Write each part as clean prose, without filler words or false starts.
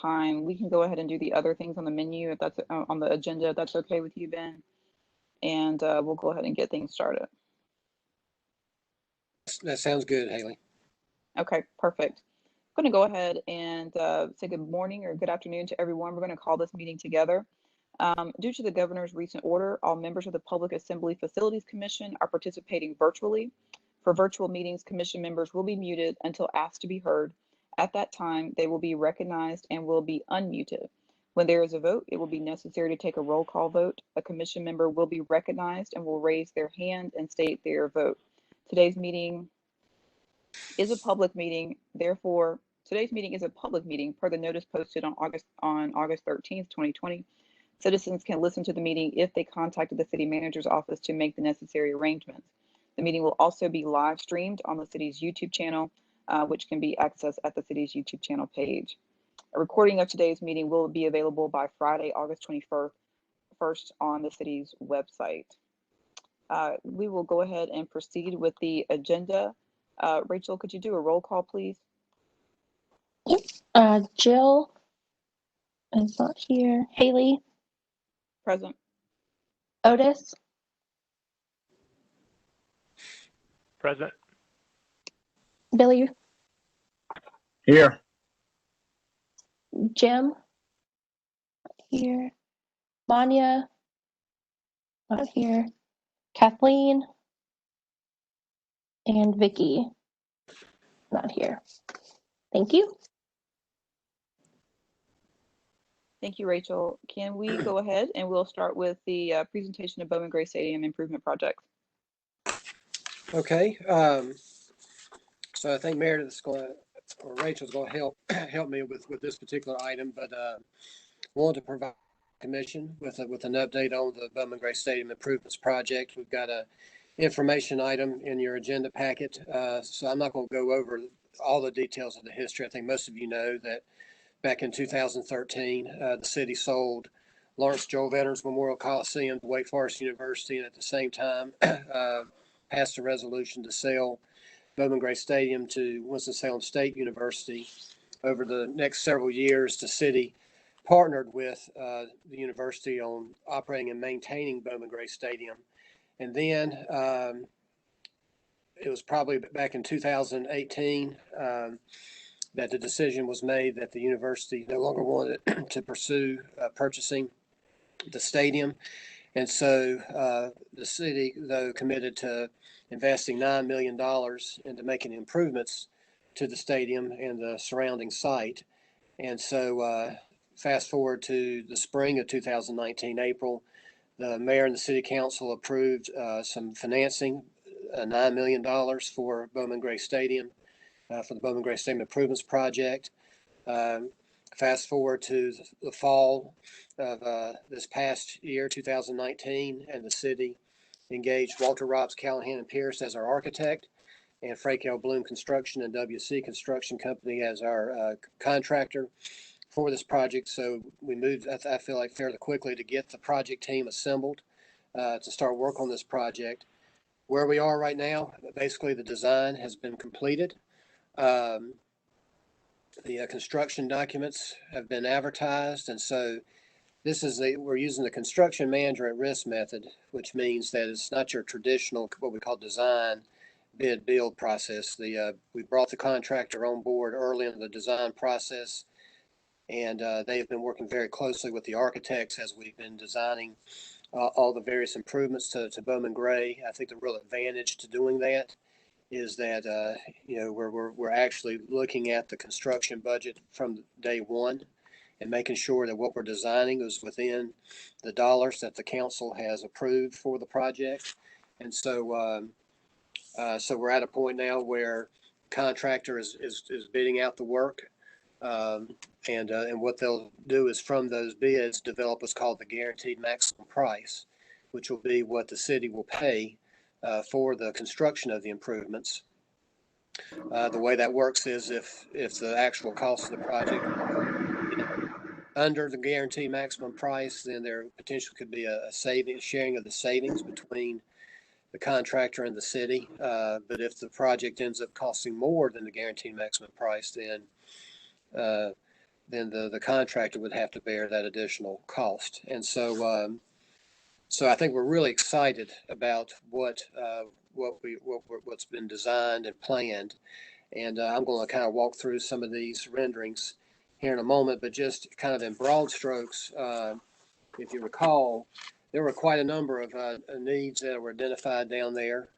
time, we can go ahead and do the other things on the menu if that's on the agenda, if that's okay with you, Ben. And we'll go ahead and get things started. That sounds good, Haley. Okay, perfect. I'm going to go ahead and say good morning or good afternoon to everyone. We're going to call this meeting together. Due to the governor's recent order, all members of the Public Assembly Facilities Commission are participating virtually. For virtual meetings, commission members will be muted until asked to be heard. At that time, they will be recognized and will be unmuted. When there is a vote, it will be necessary to take a roll call vote. A commission member will be recognized and will raise their hand and state their vote. Today's meeting is a public meeting. Therefore, today's meeting is a public meeting per the notice posted on August 13th, 2020. Citizens can listen to the meeting if they contacted the city manager's office to make the necessary arrangements. The meeting will also be live streamed on the city's YouTube channel, which can be accessed at the city's YouTube channel page. A recording of today's meeting will be available by Friday, August 21st on the city's website. We will go ahead and proceed with the agenda. Rachel, could you do a roll call, please? Yep. Jill is not here. Haley. Present. Otis. Present. Billy. Here. Jim. Not here. Manya. Not here. Kathleen. And Vicky. Not here. Thank you. Thank you, Rachel. Can we go ahead and we'll start with the presentation of Bowman Gray Stadium improvement projects. Okay. So I think Meredith's going to, or Rachel's going to help me with this particular item, but wanted to provide the commission with an update on the Bowman Gray Stadium improvements project. We've got a information item in your agenda packet, so I'm not going to go over all the details of the history. I think most of you know that back in 2013, the city sold Lawrence Joel Veterans Memorial Coliseum to Wake Forest University, and at the same time passed a resolution to sell Bowman Gray Stadium to Winston-Salem State University. Over the next several years, the city partnered with the university on operating and maintaining Bowman Gray Stadium. And then it was probably back in 2018 that the decision was made that the university no longer wanted to pursue purchasing the stadium. And so the city, though, committed to investing $9 million into making improvements to the stadium and the surrounding site. And so fast forward to the spring of 2019, April, the mayor and the city council approved some financing, $9 million for Bowman Gray Stadium, for the Bowman Gray Stadium Improvements Project. Fast forward to the fall of this past year, 2019, and the city engaged Walter Robs, Callahan and Pierce as our architect, and Frank L. Bloom Construction and WC Construction Company as our contractor for this project. So we moved, I feel like, fairly quickly to get the project team assembled to start work on this project. Where we are right now, basically the design has been completed. The construction documents have been advertised, and so this is we're using the construction manager at risk method, which means that it's not your traditional, what we call design bid build process. We brought the contractor on board early in the design process, and they've been working very closely with the architects as we've been designing all the various improvements to Bowman Gray. I think the real advantage to doing that is that we're actually looking at the construction budget from day one and making sure that what we're designing is within the dollars that the council has approved for the project. And so so we're at a point now where the contractor is bidding out the work, and what they'll do is from those bids develop what's called the guaranteed maximum price, which will be what the city will pay for the construction of the improvements. The way that works is if the actual cost of the project under the guarantee maximum price, then there potentially could be a sharing of the savings between the contractor and the city. But if the project ends up costing more than the guaranteed maximum price, then then the contractor would have to bear that additional cost. And so, so I think we're really excited about what's been designed and planned. And I'm going to kind of walk through some of these renderings here in a moment, but just kind of in broad strokes, if you recall, there were quite a number of needs that were identified down there.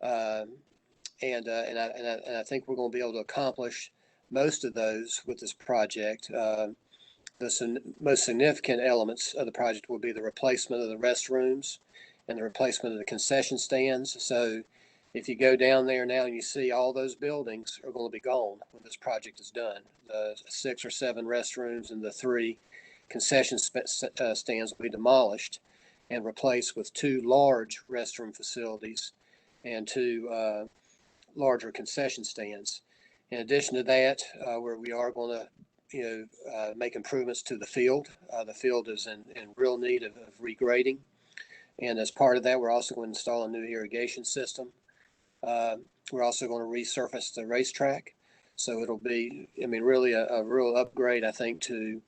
And I think we're going to be able to accomplish most of those with this project. The most significant elements of the project will be the replacement of the restrooms and the replacement of the concession stands. So if you go down there now and you see all those buildings are going to be gone when this project is done. The 6 or 7 restrooms and the 3 concession stands will be demolished and replaced with 2 large restroom facilities and 2 larger concession stands. In addition to that, where we are going to, make improvements to the field. The field is in real need of regrading. And as part of that, we're also going to install a new irrigation system. We're also going to resurface the racetrack. So it'll be, really a real upgrade, I think, to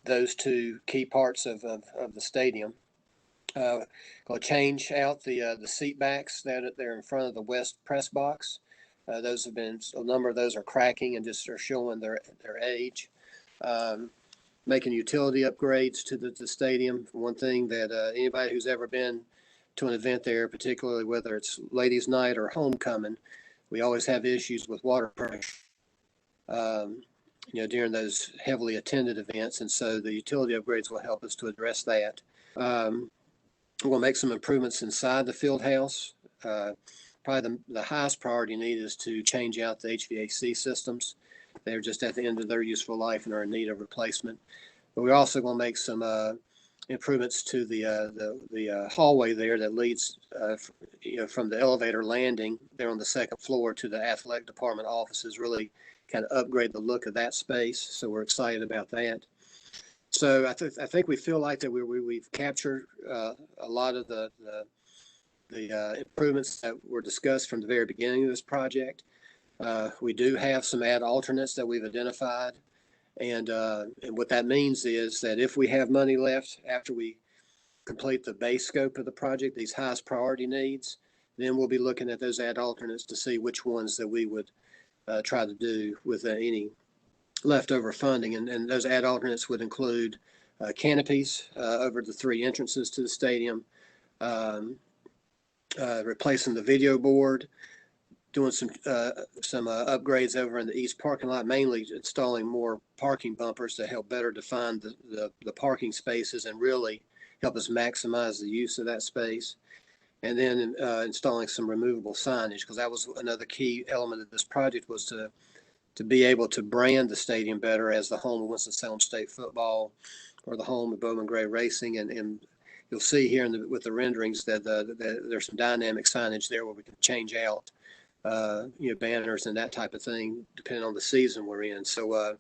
those 2 key parts of the stadium. Going to change out the seat backs that are in front of the west press box. Those have been, a number of those are cracking and just are showing their age. Making utility upgrades to the stadium. One thing that anybody who's ever been to an event there, particularly whether it's ladies' night or homecoming, we always have issues with water pressure, during those heavily attended events. And so the utility upgrades will help us to address that. We'll make some improvements inside the field house. Probably the highest priority need is to change out the HVAC systems. They're just at the end of their useful life and are in need of replacement. But we're also going to make some improvements to the hallway there that leads, from the elevator landing there on the 2nd floor to the athletic department offices. Really kind of upgrade the look of that space. So we're excited about that. So I think we feel like that we've captured a lot of the improvements that were discussed from the very beginning of this project. We do have some ad alternates that we've identified. And what that means is that if we have money left after we complete the base scope of the project, these highest priority needs, then we'll be looking at those ad alternates to see which ones that we would try to do with any leftover funding. And those ad alternates would include canopies over the 3 entrances to the stadium, replacing the video board, doing some upgrades over in the east parking lot, mainly installing more parking bumpers to help better define the parking spaces and really help us maximize the use of that space. And then installing some removable signage, because that was another key element of this project, was to be able to brand the stadium better as the home of Winston-Salem State football or the home of Bowman Gray Racing. And you'll see here with the renderings that there's some dynamic signage there where we can change out banners and that type of thing, depending on the season we're in. So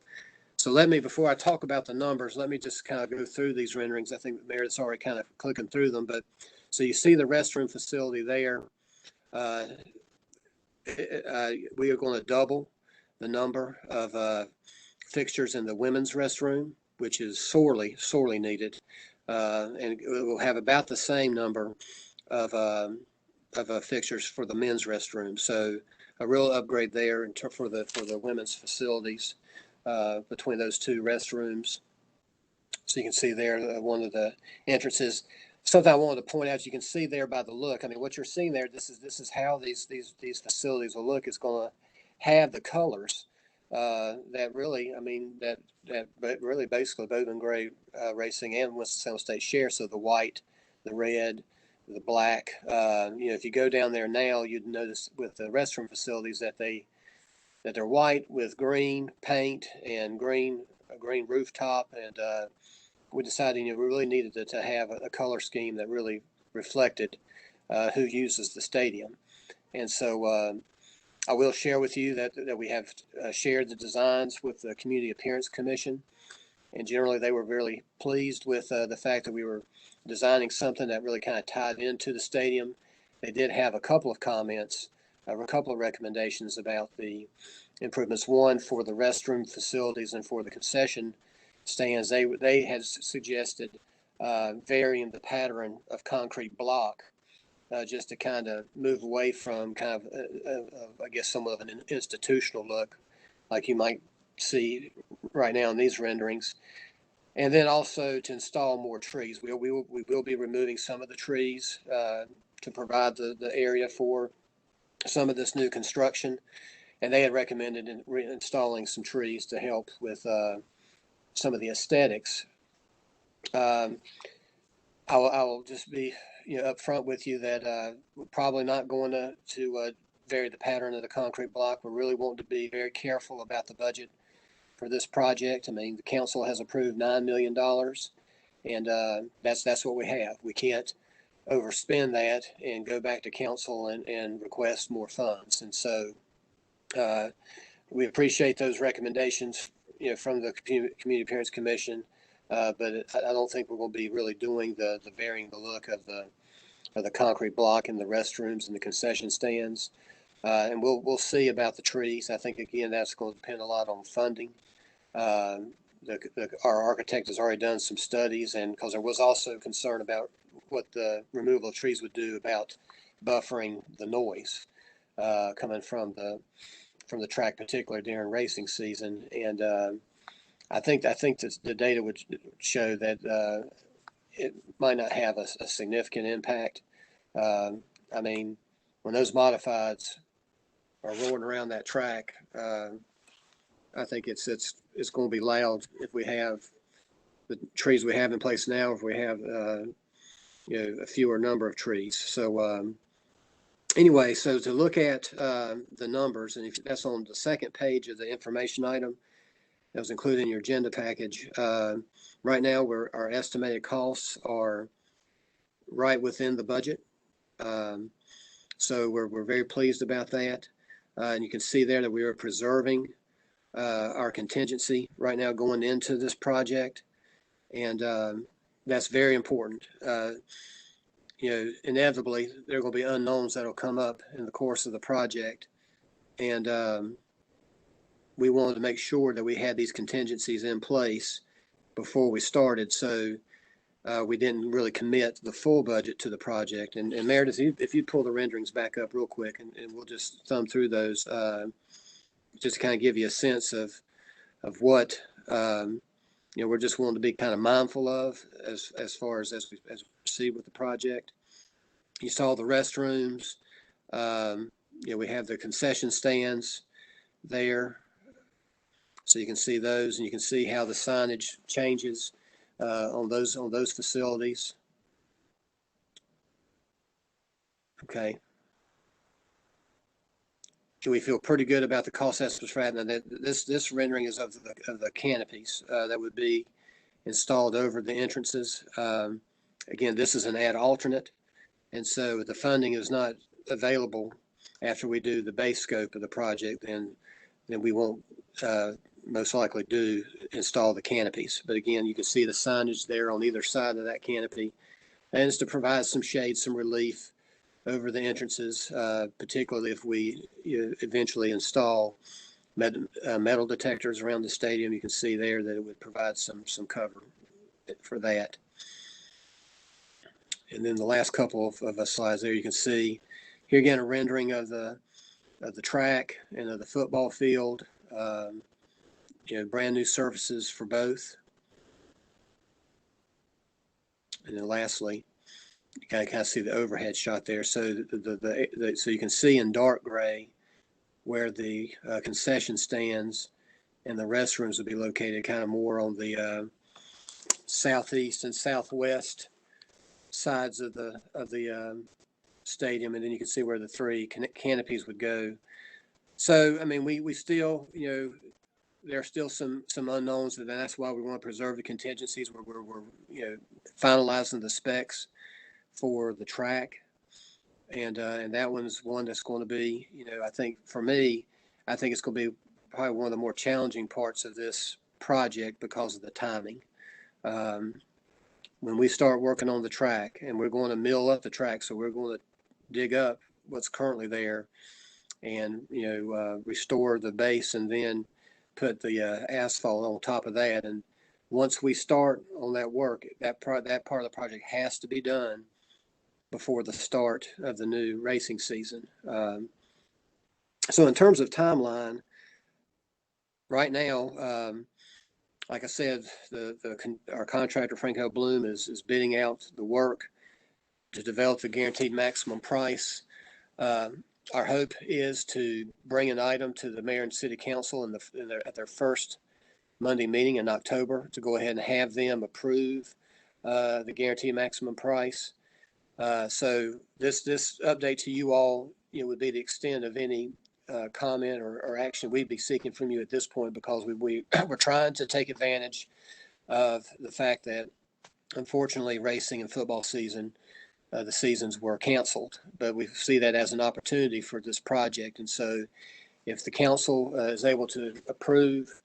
let me, before I talk about the numbers, let me just kind of go through these renderings. I think Meredith's already kind of clicking through them, but so you see the restroom facility there. We are going to double the number of fixtures in the women's restroom, which is sorely needed. And we'll have about the same number of fixtures for the men's restroom. So a real upgrade there for the women's facilities between those 2 restrooms. So you can see there one of the entrances. Something I wanted to point out, you can see there by the look. I mean, what you're seeing there, this is how these facilities will look. It's going to have the colors that really, that really basically Bowman Gray Racing and Winston-Salem State share. So the white, the red, the black. If you go down there now, you'd notice with the restroom facilities that they're white with green paint and a green rooftop. And we decided we really needed to have a color scheme that really reflected who uses the stadium. And so I will share with you that we have shared the designs with the Community Appearance Commission. And generally, they were really pleased with the fact that we were designing something that really kind of tied into the stadium. They did have a couple of comments, a couple of recommendations about the improvements. One for the restroom facilities and for the concession stands, they had suggested varying the pattern of concrete block just to kind of move away from kind of, I guess, somewhat of an institutional look like you might see right now in these renderings. And then also to install more trees. We will be removing some of the trees to provide the area for some of this new construction. And they had recommended installing some trees to help with some of the aesthetics. I'll just be upfront with you that we're probably not going to vary the pattern of the concrete block. We're really wanting to be very careful about the budget for this project. I mean, the council has approved $9 million, and that's what we have. We can't overspend that and go back to council and request more funds. And so we appreciate those recommendations, from the Community Appearance Commission, but I don't think we're going to be really doing the varying the look of the concrete block in the restrooms and the concession stands. And we'll see about the trees. I think again that's going to depend a lot on funding. Our architect has already done some studies, and because there was also concern about what the removal of trees would do about buffering the noise coming from the track, particularly during racing season. And I think that the data would show that it might not have a significant impact. I mean, when those modifieds are rolling around that track, I think it's going to be loud if we have the trees we have in place now, if we have a fewer number of trees. So anyway, so to look at the numbers, and if that's on the second page of the information item that was included in your agenda package, right now our estimated costs are right within the budget. So we're very pleased about that. And you can see there that we are preserving our contingency right now going into this project. And that's very important. Inevitably, there are going to be unknowns that will come up in the course of the project. And we wanted to make sure that we had these contingencies in place before we started. So we didn't really commit the full budget to the project. And Meredith, if you pull the renderings back up real quick, and we'll just thumb through those, just to kind of give you a sense of what we're just wanting to be kind of mindful of as far as we proceed with the project. You saw the restrooms. We have the concession stands there, so you can see those, and you can see how the signage changes on those facilities. Okay. We feel pretty good about the cost estimates for that. Now this rendering is of the canopies that would be installed over the entrances. Again, this is an ad alternate, and so if the funding is not available after we do the base scope of the project, then we won't most likely install the canopies. But again, you can see the signage there on either side of that canopy, and it's to provide some shade, some relief over the entrances, particularly if we eventually install metal detectors around the stadium. You can see there that it would provide some cover for that. And then the last couple of slides there, you can see here again a rendering of the track and of the football field. Brand new surfaces for both. And then lastly, you kind of see the overhead shot there. So so you can see in dark gray where the concession stands and the restrooms would be located, kind of more on the southeast and southwest sides of the stadium, and then you can see where the three canopies would go. So I mean, we still, there are still some unknowns, and that's why we want to preserve the contingencies. We're finalizing the specs for the track, and that one's one that's going to be, I think for me, I think it's going to be probably one of the more challenging parts of this project because of the timing. When we start working on the track, and we're going to mill up the track, so we're going to dig up what's currently there and restore the base, and then put the asphalt on top of that. And once we start on that work, that part of the project has to be done before the start of the new racing season. So in terms of timeline, right now, like I said, our contractor, Franco Bloom, is bidding out the work to develop the guaranteed maximum price. Our hope is to bring an item to the mayor and city council at their first Monday meeting in October to go ahead and have them approve the guaranteed maximum price. So this update to you all, would be the extent of any comment or action we'd be seeking from you at this point, because we're trying to take advantage of the fact that, unfortunately, racing and football season, the seasons were canceled, but we see that as an opportunity for this project. And so if the council is able to approve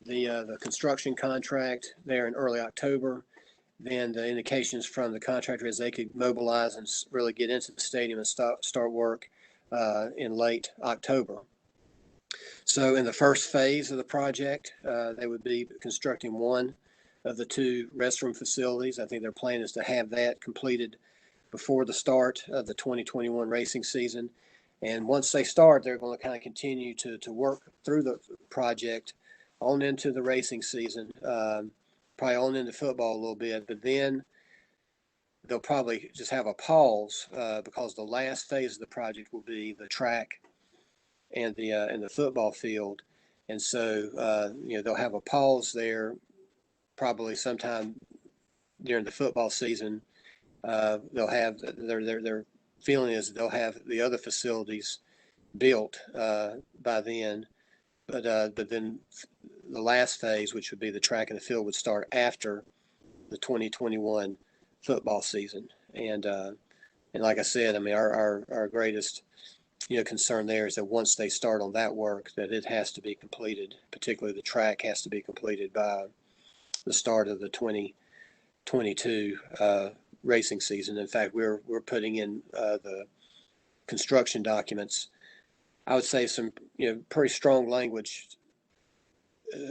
the construction contract there in early October, then the indications from the contractor is they could mobilize and really get into the stadium and start work in late October. So in the first phase of the project, they would be constructing one of the two restroom facilities. I think their plan is to have that completed before the start of the 2021 racing season. And once they start, they're going to kind of continue to work through the project on into the racing season, probably on into football a little bit, but then they'll probably just have a pause because the last phase of the project will be the track and the football field. And so, they'll have a pause there probably sometime during the football season. They'll have their feeling is they'll have the other facilities built by then, but then the last phase, which would be the track and the field, would start after the 2021 football season. And like I said, I mean, our greatest concern there is that once they start on that work, that it has to be completed. Particularly the track has to be completed by the start of the 2022 racing season. In fact, we're putting in the construction documents, I would say, some pretty strong language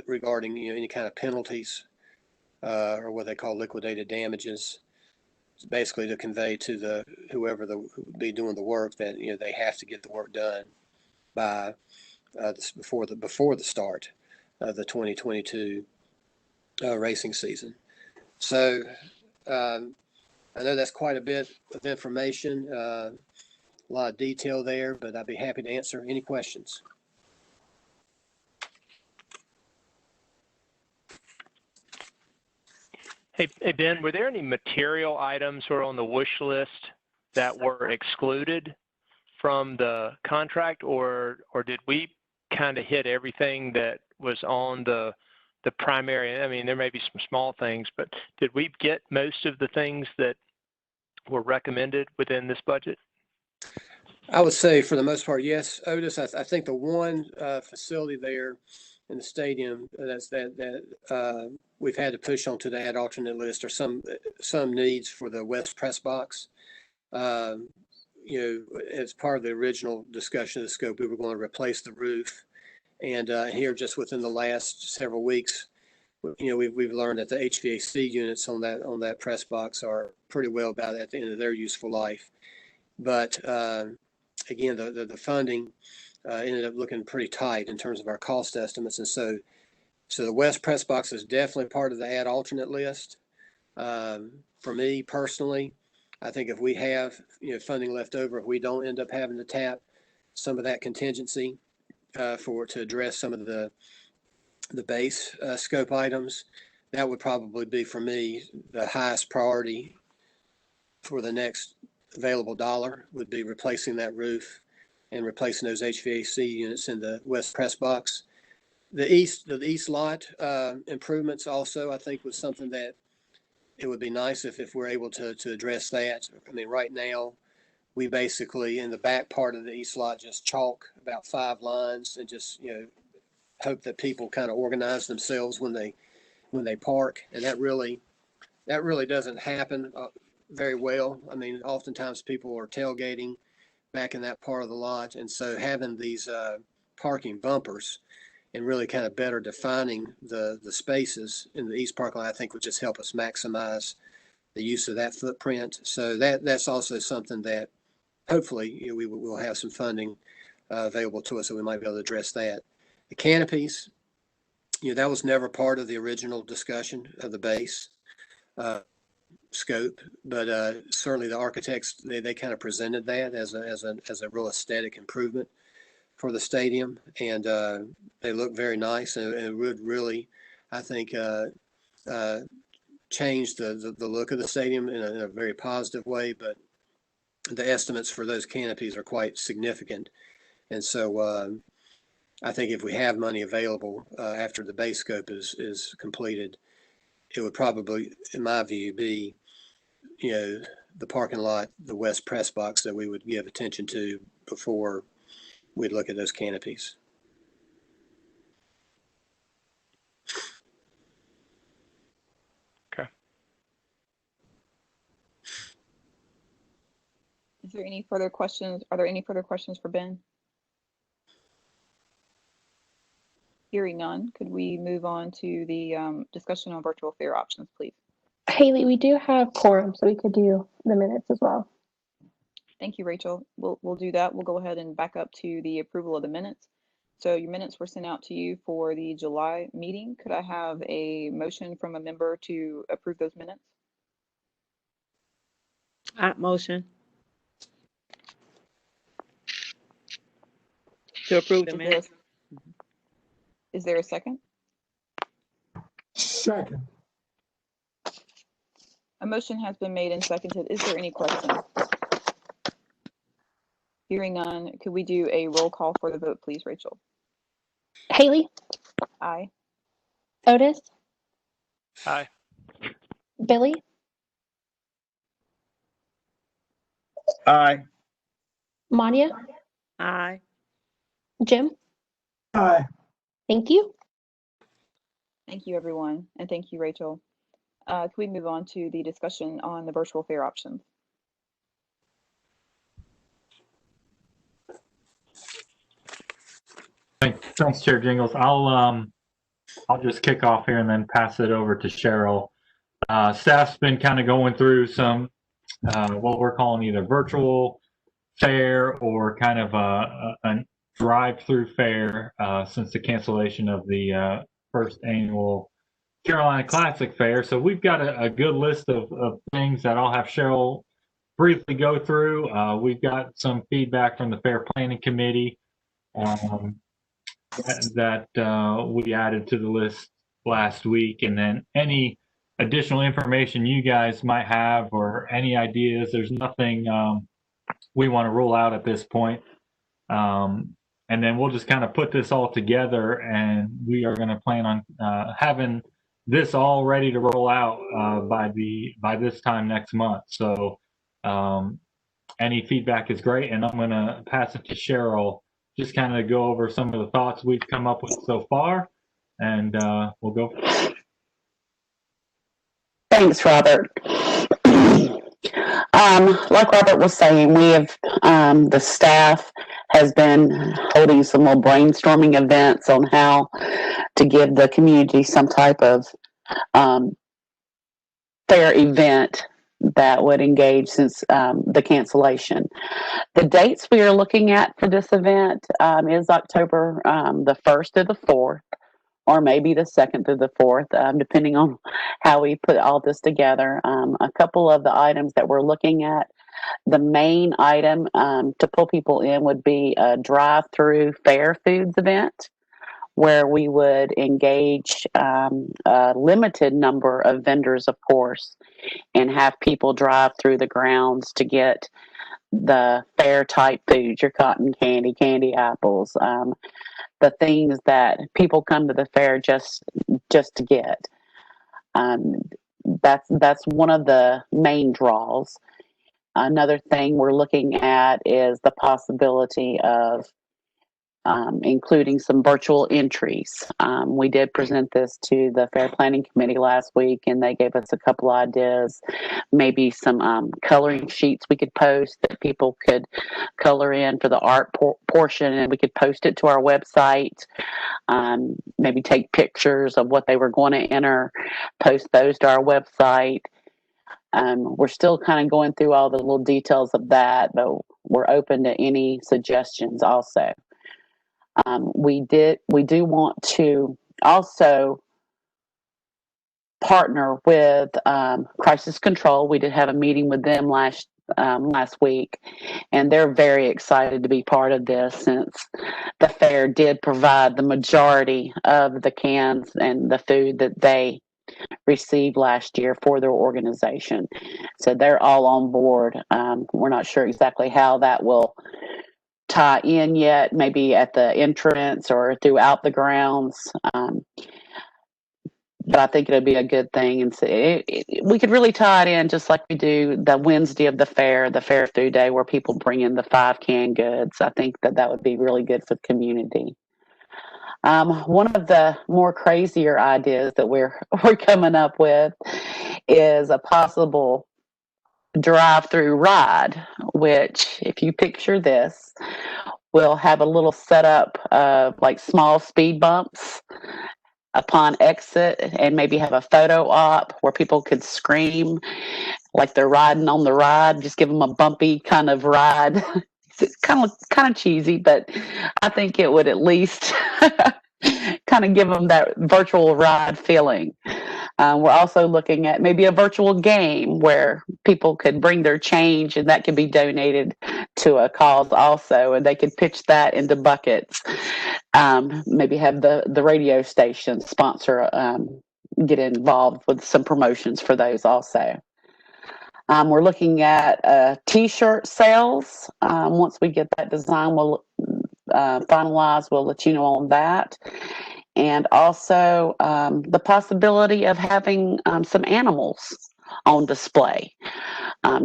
regarding any kind of penalties or what they call liquidated damages. It's basically to convey to whoever would be doing the work that they have to get the work done by before the start of the 2022 racing season. So I know that's quite a bit of information, a lot of detail there, but I'd be happy to answer any questions. Hey, Ben, were there any material items or on the wish list that were excluded from the contract, or did we kind of hit everything that was on the primary? I mean, there may be some small things, but did we get most of the things that were recommended within this budget? I would say for the most part, yes, Otis. I think the one facility there in the stadium that we've had to push onto the ad alternate list are some needs for the West Press Box. As part of the original discussion of the scope, we were going to replace the roof, and here just within the last several weeks, we've learned that the HVAC units on that press box are pretty well about at the end of their useful life. But again, the funding ended up looking pretty tight in terms of our cost estimates, and so the West Press Box is definitely part of the ad alternate list. For me personally, I think if we have funding left over, if we don't end up having to tap some of that contingency to address some of the base scope items, that would probably be for me the highest priority for the next available dollar, would be replacing that roof and replacing those HVAC units in the West Press Box. The east lot improvements also, I think, was something that it would be nice if we're able to address that. I mean, right now, we basically, in the back part of the east lot, just chalk about 5 lines and just, hope that people kind of organize themselves when they park. And that really doesn't happen very well. I mean, oftentimes people are tailgating back in that part of the lot. And so having these parking bumpers and really kind of better defining the spaces in the east parking lot, I think would just help us maximize the use of that footprint. So that's also something that hopefully we will have some funding available to us, so we might be able to address that. The canopies, that was never part of the original discussion of the base scope, but certainly the architects, they kind of presented that as a real aesthetic improvement for the stadium, and they look very nice, and would really, I think, change the look of the stadium in a very positive way. But the estimates for those canopies are quite significant, and so I think if we have money available after the base scope is completed, it would probably, in my view, be the parking lot, the west press box that we would give attention to before we'd look at those canopies. Okay. Is there any further questions? Are there any further questions for Ben? Hearing none, could we move on to the discussion on virtual fair options, please? Haley, we do have quorum, so we could do the minutes as well. Thank you, Rachel. We'll do that. We'll go ahead and back up to the approval of the minutes. So your minutes were sent out to you for the July meeting. Could I have a motion from a member to approve those minutes? Motion to approve the minutes. Is there a second? Second. A motion has been made and seconded. Is there any question? Hearing none, could we do a roll call for the vote, please, Rachel? Haley, Aye. Otis, Aye. Billy, Aye. Manya, Aye. Jim. Aye. Thank you. Thank you, everyone, and thank you, Rachel. Can we move on to the discussion on the virtual fair options? Thanks, Chair Jingles. I'll just kick off here and then pass it over to Cheryl. Staff's been kind of going through some what we're calling either virtual fair or kind of a drive-through fair since the cancellation of the first annual Carolina Classic Fair. So we've got a good list of things that I'll have Cheryl briefly go through. We've got some feedback from the Fair Planning Committee that we added to the list last week, and then any additional information you guys might have or any ideas. There's nothing we want to rule out at this point. And then we'll just kind of put this all together, and we are going to plan on having this all ready to roll out by this time next month. So any feedback is great, and I'm going to pass it to Cheryl, just kind of go over some of the thoughts we've come up with so far, and we'll go. Thanks, Robert. Like Robert was saying, we have the staff has been holding some little brainstorming events on how to give the community some type of fair event that would engage since the cancellation. The dates we are looking at for this event is October the 1st to the 4th, or maybe the 2nd through the 4th, depending on how we put all this together. A couple of the items that we're looking at, the main item to pull people in would be a drive-through fair foods event, where we would engage a limited number of vendors, of course, and have people drive through the grounds to get the fair type foods, your cotton candy, candy apples, the things that people come to the fair just to get. That's one of the main draws. Another thing we're looking at is the possibility of including some virtual entries. We did present this to the Fair Planning Committee last week, and they gave us a couple ideas, maybe some coloring sheets we could post that people could color in for the art portion, and we could post it to our website. Maybe take pictures of what they were going to enter, post those to our website. We're still kind of going through all the little details of that, but we're open to any suggestions also. We do want to also partner with Crisis Control. We did have a meeting with them last week, and they're very excited to be part of this, since the fair did provide the majority of the cans and the food that they received last year for their organization. So they're all on board. We're not sure exactly how that will tie in yet, maybe at the entrance or throughout the grounds. But I think it'll be a good thing. And so we could really tie it in just like we do the Wednesday of the fair food day, where people bring in the 5 canned goods. I think that would be really good for the community. One of the more crazier ideas that we're coming up with is a possible drive-through ride, which, if you picture this, will have a little setup of like small speed bumps upon exit, and maybe have a photo op where people could scream like they're riding on the ride. Just give them a bumpy kind of ride. It's kind of cheesy, but I think it would at least kind of give them that virtual ride feeling. We're also looking at maybe a virtual game where people could bring their change, and that could be donated to a cause also, and they could pitch that into buckets. Maybe have the radio station sponsor, get involved with some promotions for those also. We're looking at t-shirt sales. Once we get that design, we'll finalize. We'll let you know on that. And also the possibility of having some animals on display,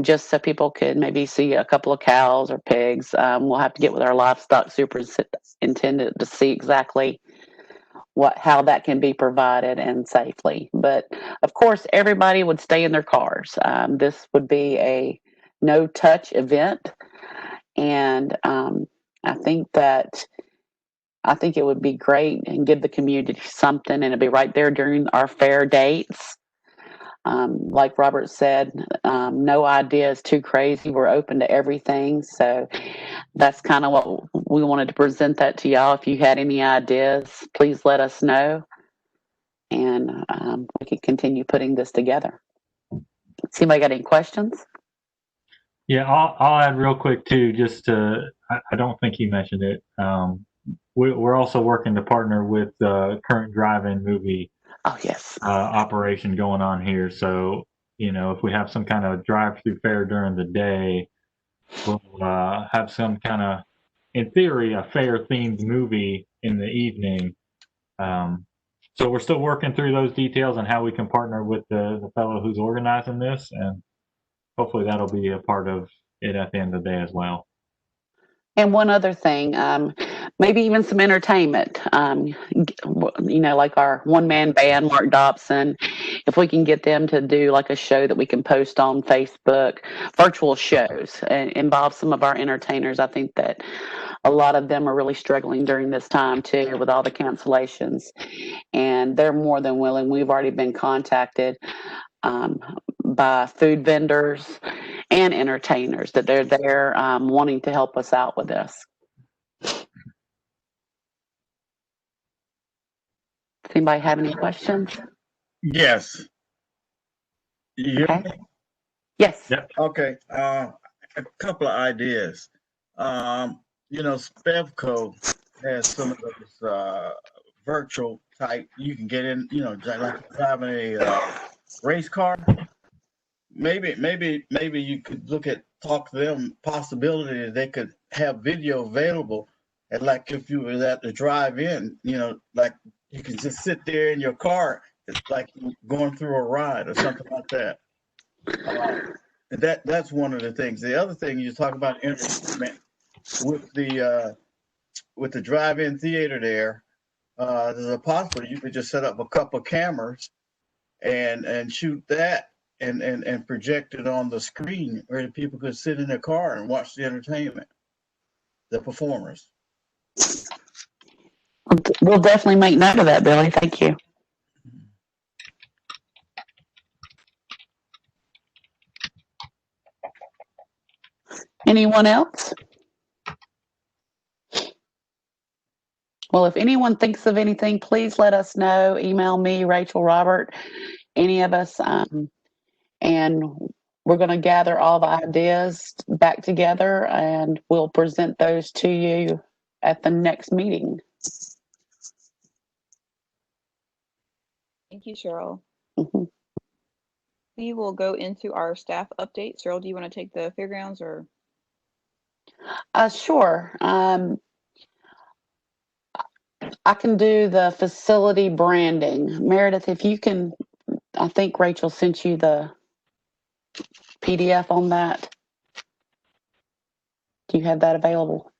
just so people could maybe see a couple of cows or pigs. We'll have to get with our livestock superintendent to see exactly how that can be provided and safely. But of course, everybody would stay in their cars. This would be a no-touch event, and I think it would be great and give the community something, and it'll be right there during our fair dates. Like Robert said, no idea is too crazy. We're open to everything. So that's kind of what we wanted to present that to y'all. If you had any ideas, please let us know, and we can continue putting this together. Does anybody got any questions? Yeah, I'll add real quick too, I don't think he mentioned it. We're also working to partner with the current drive-in movie operation going on here. So, if we have some kind of drive-through fair during the day, we'll have some kind of, in theory, a fair-themed movie in the evening. So we're still working through those details on how we can partner with the fellow who's organizing this, and hopefully that'll be a part of it at the end of the day as well. And one other thing, maybe even some entertainment, like our one-man band, Mark Dobson, if we can get them to do like a show that we can post on Facebook, virtual shows, and involve some of our entertainers. I think that a lot of them are really struggling during this time too, with all the cancellations, and they're more than willing. We've already been contacted by food vendors and entertainers that they're there wanting to help us out with this. Does anybody have any questions? Yes. Okay. Yes. Yep. Okay. A couple of ideas. Spevco has some of those virtual type. You can get in, like driving a race car. Maybe you could talk to them, possibility that they could have video available, and like if you were at the drive-in, like you can just sit there in your car, it's like going through a ride or something like that. That's one of the things. The other thing you talk about entertainment with the with the drive-in theater there, there's a possibility you could just set up a couple of cameras and shoot that and project it on the screen where the people could sit in their car and watch the entertainment, the performers. We'll definitely make note of that, Billy. Thank you. Anyone else? Well, if anyone thinks of anything, please let us know. Email me, Rachel, Robert, any of us. And we're going to gather all the ideas back together and we'll present those to you at the next meeting. Thank you, Cheryl. Mm-hmm. We will go into our staff update. Cheryl, do you want to take the fairgrounds or? Sure. I can do the facility branding. Meredith, if you can, I think Rachel sent you the PDF on that. Do you have that available?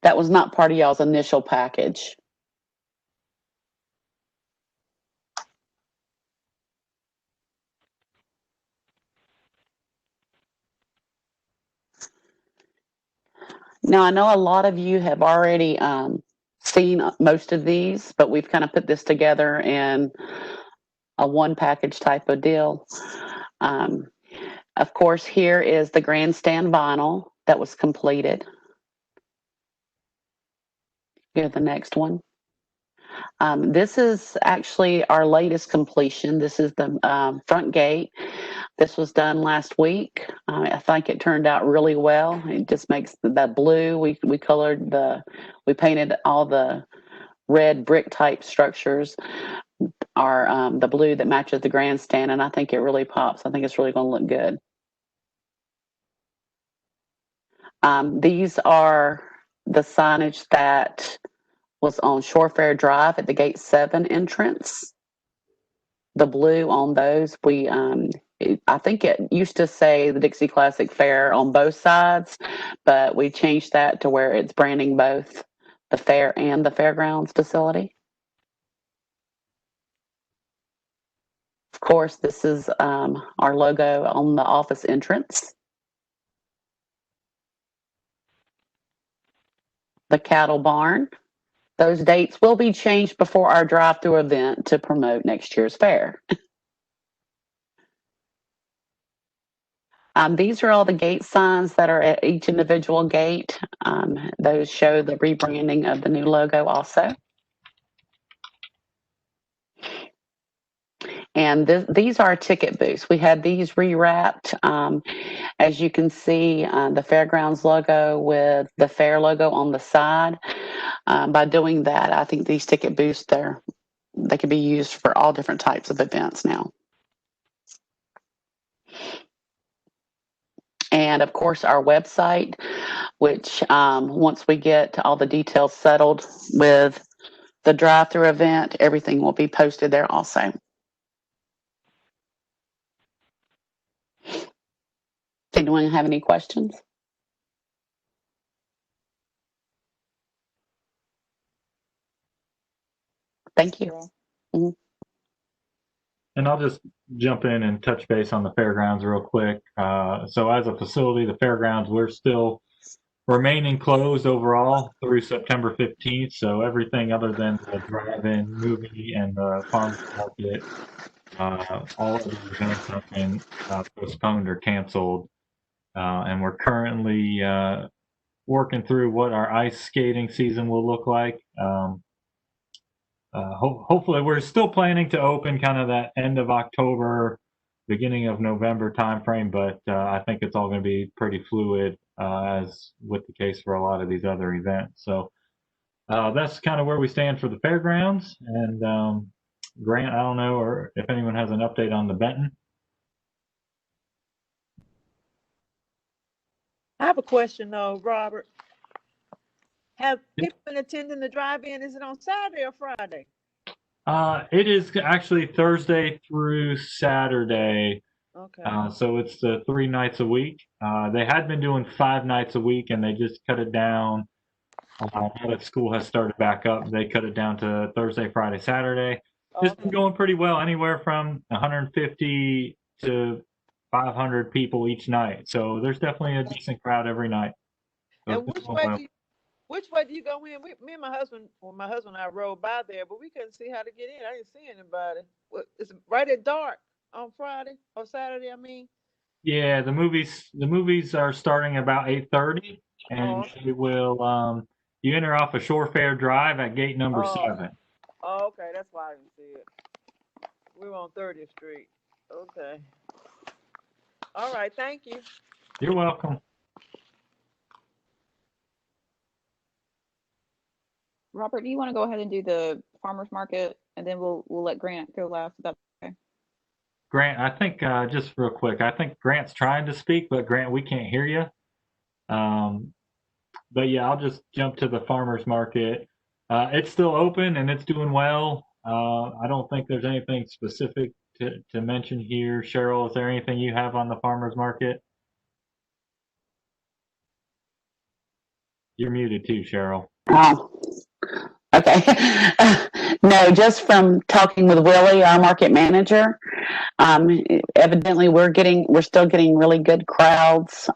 That was not part of y'all's initial package. Now, I know a lot of you have already seen most of these, but we've kind of put this together in a one package type of deal. Of course, here is the grandstand vinyl that was completed. Here's the next one. This is actually our latest completion. This is the front gate. This was done last week. I think it turned out really well. It just makes that blue. We painted all the red brick type structures are the blue that matches the grandstand, and I think it really pops. I think it's really going to look good. These are the signage that was on Shorefair Drive at the Gate 7 entrance. The blue on those, I think it used to say the Dixie Classic Fair on both sides, but we changed that to where it's branding both the fair and the fairgrounds facility. Of course, this is our logo on the office entrance. The cattle barn. Those dates will be changed before our drive-through event to promote next year's fair. These are all the gate signs that are at each individual gate. Those show the rebranding of the new logo also. And these are ticket booths. We had these rewrapped. As you can see, the fairgrounds logo with the fair logo on the side. By doing that, I think these ticket booths, they can be used for all different types of events now. And of course, our website, which once we get all the details settled with the drive-through event, everything will be posted there also. Anyone have any questions? Thank you. Mm-hmm. And I'll just jump in and touch base on the fairgrounds real quick. So as a facility, the fairgrounds, we're still remaining closed overall through September 15th. So everything other than the drive-in movie and the farmers market, all of the events have been postponed or canceled. And we're currently working through what our ice skating season will look like. Hopefully, we're still planning to open kind of that end of October, beginning of November timeframe, but I think it's all going to be pretty fluid, as with the case for a lot of these other events. So that's kind of where we stand for the fairgrounds. And Grant, I don't know, or if anyone has an update on the Benton. I have a question though, Robert. Have people been attending the drive-in? Is it on Saturday or Friday? It is actually Thursday through Saturday. Okay. So it's 3 nights a week. They had been doing 5 nights a week, and they just cut it down Now that school has started back up, they cut it down to Thursday, Friday, Saturday. It's been Okay. going pretty well, anywhere from 150 to 500 people each night. So there's definitely a decent crowd every night. So And it's been going well. which way do you go in? Me and my husband and I rode by there, but we couldn't see how to get in. I didn't see anybody. It's right at dark on Friday or Saturday, I mean. Yeah, the movies are starting about 8:30, and Oh, they will you enter off of Shore Fair Drive at gate number oh, 7. oh, okay, that's why I didn't see it. We were on 30th Street. Okay. All right, thank you. You're welcome. Robert, do you want to go ahead and do the farmer's market, and then we'll let Grant go last? Is that okay? Grant, I think just real quick, I think Grant's trying to speak, but Grant, we can't hear you. But yeah, I'll just jump to the farmer's market. It's still open and it's doing well. I don't think there's anything specific to mention here. Cheryl, is there anything you have on the farmer's market? You're muted too, Cheryl. Oh, okay. No, just from talking with Willie, our market manager, evidently we're still getting really good crowds.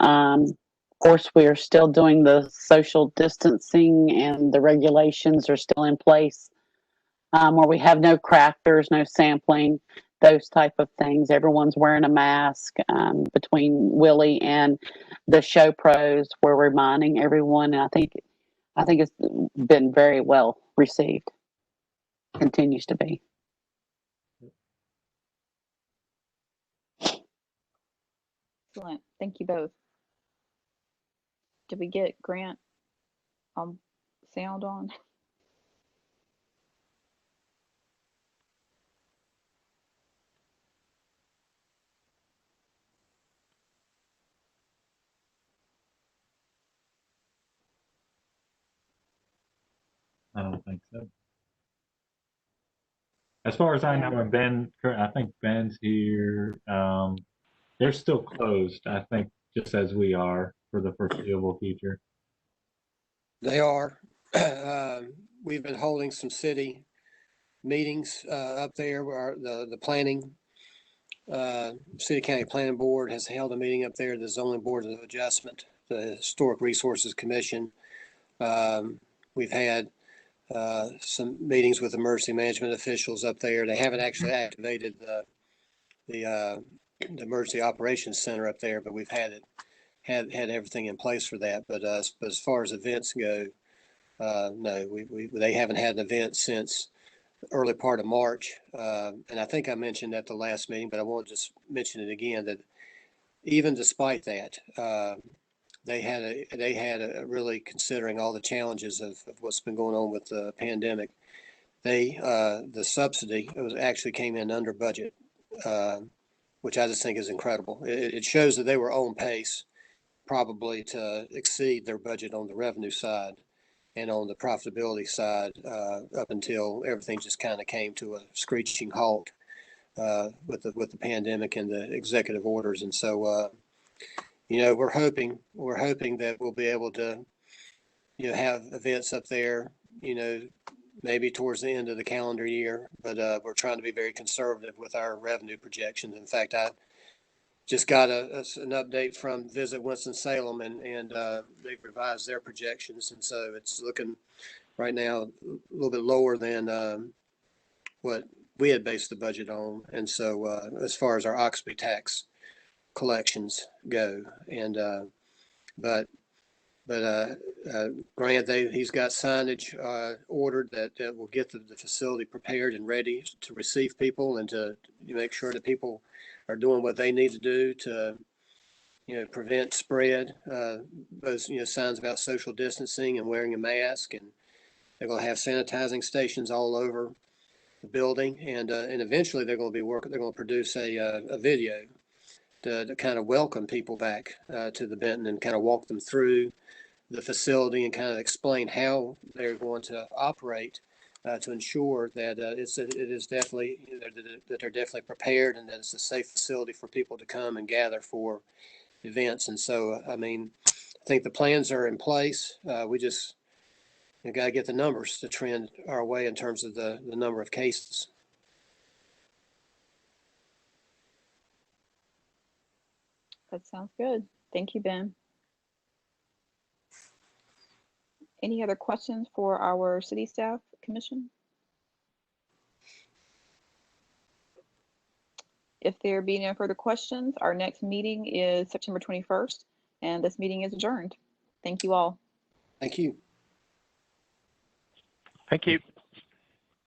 Of course, we are still doing the social distancing and the regulations are still in place, where we have no crafters, no sampling, those type of things. Everyone's wearing a mask. Between Willie and the show pros, we're reminding everyone, and I think it's been very well received. Continues to be. Excellent. Thank you both. Did we get Grant sound on? I don't think so. As far as I know, and Ben, I think Ben's here. They're still closed, I think, just as we are for the foreseeable future. They are. We've been holding some city meetings up there where the planning, city county planning board has held a meeting up there, the zoning board of adjustment, the historic resources commission. We've had some meetings with emergency management officials up there. They haven't actually activated the emergency operations center up there, but we've had everything in place for that. But as far as events go, no, they haven't had an event since the early part of March. And I think I mentioned at the last meeting, but I won't just mention it again, that even despite that, they had a really, considering all the challenges of what's been going on with the pandemic, the subsidy actually came in under budget, which I just think is incredible. It shows that they were on pace probably to exceed their budget on the revenue side and on the profitability side, up until everything just kind of came to a screeching halt with the pandemic and the executive orders. And so, we're hoping that we'll be able to, have events up there, maybe towards the end of the calendar year, but we're trying to be very conservative with our revenue projections. In fact, I just got an update from Visit Winston-Salem, and they've revised their projections, and so it's looking right now a little bit lower than what we had based the budget on. And so as far as our Oxby tax collections go, and but Grant, he's got signage ordered that will get the facility prepared and ready to receive people and to make sure that people are doing what they need to do to, prevent spread. Those, signs about social distancing and wearing a mask, and they're going to have sanitizing stations all over the building, and eventually they're going to produce a video to kind of welcome people back to the Benton and kind of walk them through the facility and kind of explain how they're going to operate to ensure that it is definitely, that they're definitely prepared and that it's a safe facility for people to come and gather for events. And so, I think the plans are in place. We just You got to get the numbers to trend our way in terms of the number of cases. That sounds good. Thank you, Ben. Any other questions for our city staff commission? If there be no further questions, our next meeting is September 21st, and this meeting is adjourned. Thank you all. Thank you. Thank you.